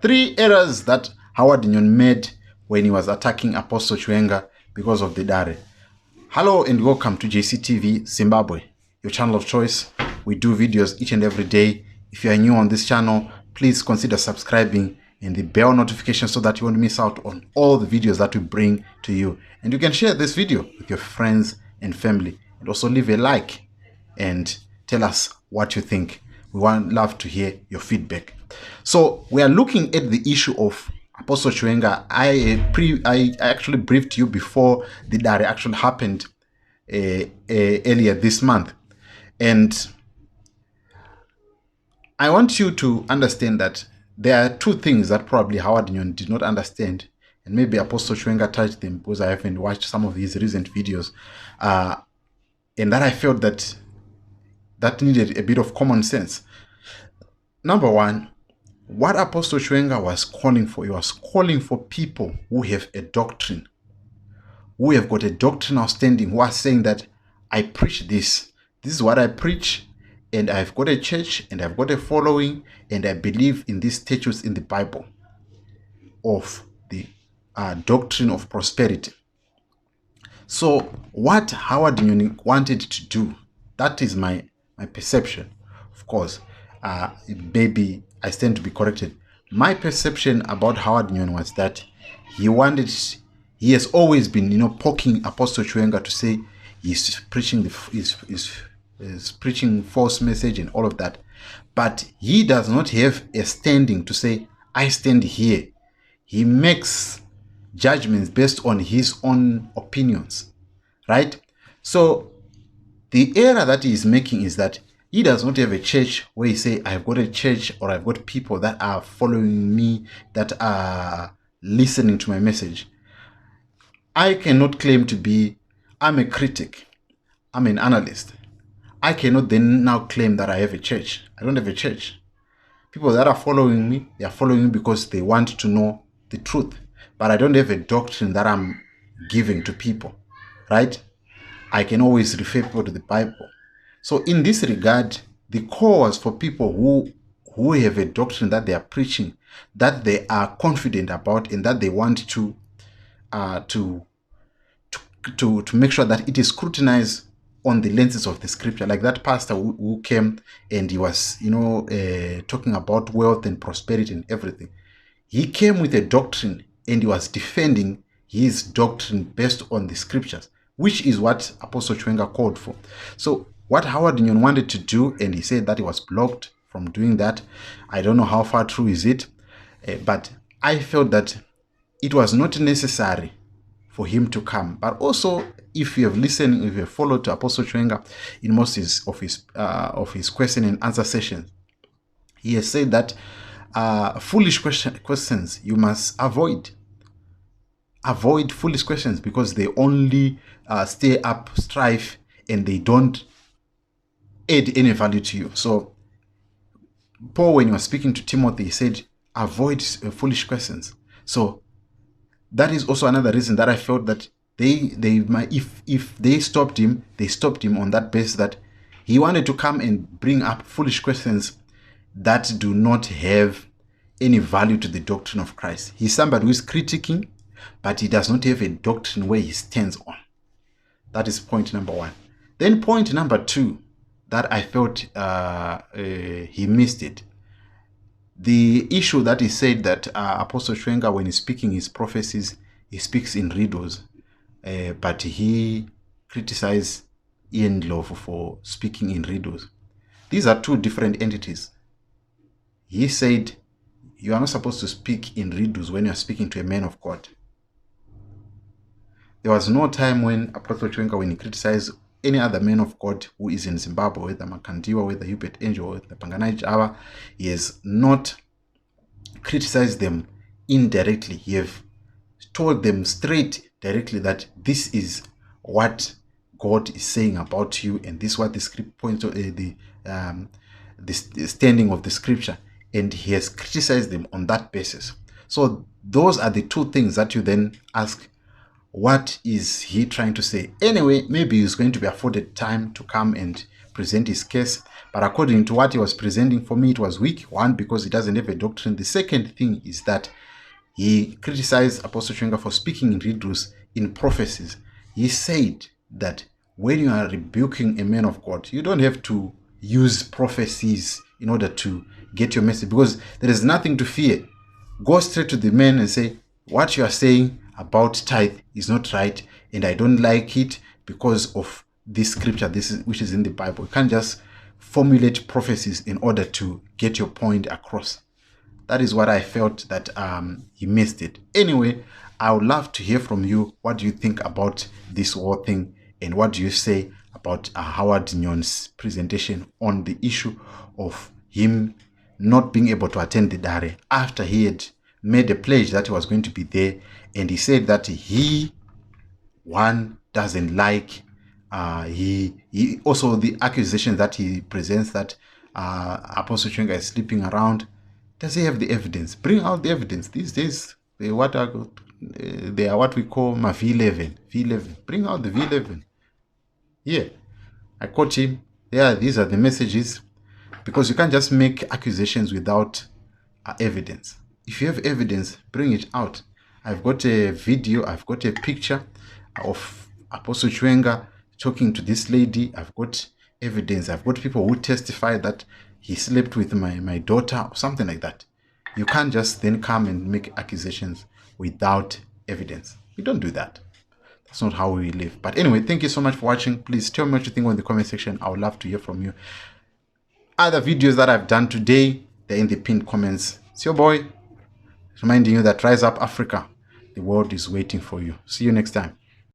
three errors that Howard Nyoni made when he was attacking Apostle Chiwenga because of the dare. Hello and welcome to JCTV Zimbabwe, your channel of choice. We do videos each and every day. If you are new on this channel, please consider subscribing and the bell notification so that you won't miss out on all the videos that we bring to you. And you can share this video with your friends and family, and also leave a like and tell us what you think. We love to hear your feedback. So we are looking at the issue of Apostle Chiwenga. I actually briefed you before the dare actually happened earlier this month, and I want you to understand that there are two things that probably Howard Nyoni did not understand, and maybe Apostle Chiwenga touched them because I haven't watched some of his recent videos, and that I felt that needed a bit of common sense. Number one, what Apostle Chiwenga was calling for, he was calling for people who have a doctrine, who have got a doctrinal standing, who are saying that I preach this. This is what I preach, and I've got a church, and I've got a following, and I believe in these statutes in the Bible of the doctrine of prosperity. So what Howard Nyoni wanted to do, that is my perception. Of course, maybe I stand to be corrected. My perception about Howard Nyoni was that he has always been, poking Apostle Chiwenga to say he's preaching is preaching false message and all of that. But he does not have a standing to say, I stand here. He makes judgments based on his own opinions, right? So the error that he is making is that he does not have a church where he say, I've got a church, or I've got people that are following me, that are listening to my message. I cannot claim to be, I'm a critic, I'm an analyst. I cannot then now claim that I have a church. I don't have a church. People that are following me, they are following me because they want to know the truth. But I don't have a doctrine that I'm giving to people, right? I can always refer people to the Bible. So in this regard, the call was for people who have a doctrine that they are preaching, that they are confident about, and that they want to make sure that it is scrutinized on the lenses of the scripture. Like that pastor who came and he was, talking about wealth and prosperity and everything. He came with a doctrine and he was defending his doctrine based on the scriptures, which is what Apostle Chiwenga called for. So what Howard Nyoni wanted to do, and he said that he was blocked from doing that. I don't know how far true is it, but I felt that it was not necessary for him to come. But also, if you have listened, if you have followed to Apostle Chiwenga in most of his question and answer sessions, he has said that foolish questions you must avoid. Avoid foolish questions because they only stir up strife and they don't add any value to you. So Paul, when he was speaking to Timothy, he said, avoid foolish questions. So that is also another reason that I felt that if they stopped him, they stopped him on that basis that he wanted to come and bring up foolish questions that do not have any value to the doctrine of Christ. He's somebody who is critiquing, but he does not have a doctrine where he stands on. That is point number one. Then point number two, that I felt he missed it. The issue that he said that Apostle Chiwenga, when he's speaking his prophecies, he speaks in riddles, but he criticized Ian Love for speaking in riddles. These are two different entities. He said, you are not supposed to speak in riddles when you are speaking to a man of God. There was no time when Apostle Chiwenga, when he criticized any other man of God who is in Zimbabwe, whether Makandiwa, whether Hubert Angel, whether Panganai Java, he has not criticized them indirectly. He have told them straight, directly, that this is what God is saying about you, and this is what the script points to, the standing of the scripture, and he has criticized them on that basis. So those are the two things that you then ask, what is he trying to say? Anyway, maybe he's going to be afforded time to come and present his case. But according to what he was presenting, for me, it was weak. One, because he doesn't have a doctrine. The second thing is that he criticized Apostle Chiwenga for speaking in riddles, in prophecies. He said that when you are rebuking a man of God, you don't have to use prophecies in order to get your message, because there is nothing to fear. Go straight to the man and say, what you are saying about tithe is not right, and I don't like it because of this scripture, which is in the Bible. You can't just formulate prophecies in order to get your point across. That is what I felt that he missed it. Anyway, I would love to hear from you. What do you think about this whole thing? And what do you say about Howard Nyoni's presentation on the issue of him not being able to attend the Dare after he had made a pledge that he was going to be there? And he said that he, one, doesn't like, he also the accusation that he presents that Apostle Chiwenga is sleeping around. Does he have the evidence? Bring out the evidence. These days, they are what we call my V11. V11. Bring out the V11. Yeah, I caught him. Yeah, these are the messages. Because you can't just make accusations without evidence. If you have evidence, bring it out. I've got a video, I've got a picture of Apostle Chiwenga talking to this lady. I've got evidence. I've got people who testify that he slept with my daughter or something like that. You can't just then come and make accusations without evidence. We don't do that. That's not how we live. But anyway, thank you so much for watching. Please tell me what you think in the comment section. I would love to hear from you. Other videos that I've done today, they're in the pinned comments. It's your boy reminding you that Rise Up Africa. The world is waiting for you. See you next time.